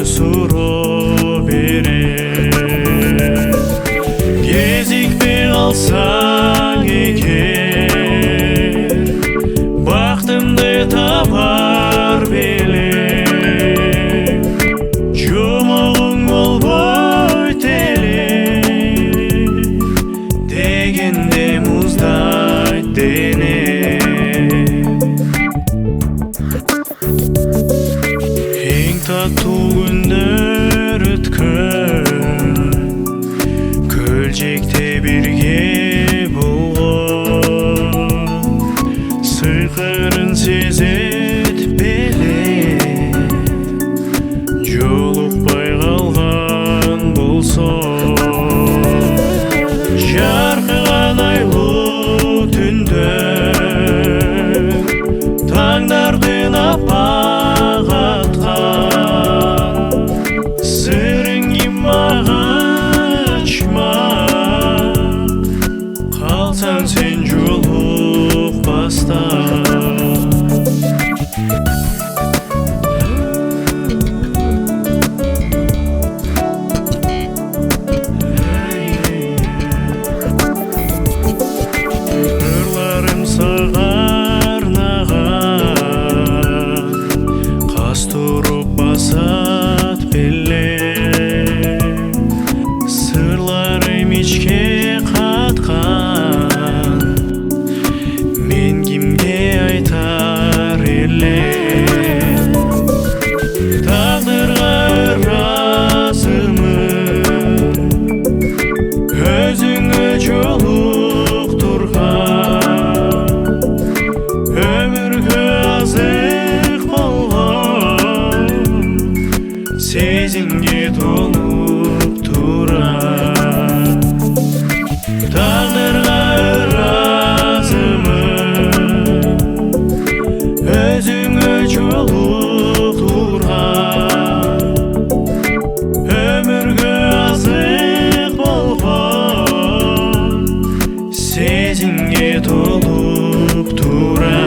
суроо берер. Кезикпей қалсаң егер, бақытымды табар белең. Жұмағың болбой телең, дегенде мұздайт дене. Ең татуу күндөр өткөн, көлжекте бирге болгон. Сыйкырын сезет беле, жолукпай калган болсо. Жаркыган айлуу түндө, таңдардын аппак аткан. Сырыңы мага ачма, калсаң сен жолукпастан. Ырларым сага арнаган, кас туруп басат беле. Сырларым ичке каткан, мен кимге айтар эле. Тагдырга ыраазымын, өзүңө жолуктурган. Өмүргө азык болгон, сезимге толуп турам. Тагдырга ыраазымын, өзүңө жолуктурган. Өмүргө азык болгон, сезимге толуп турам.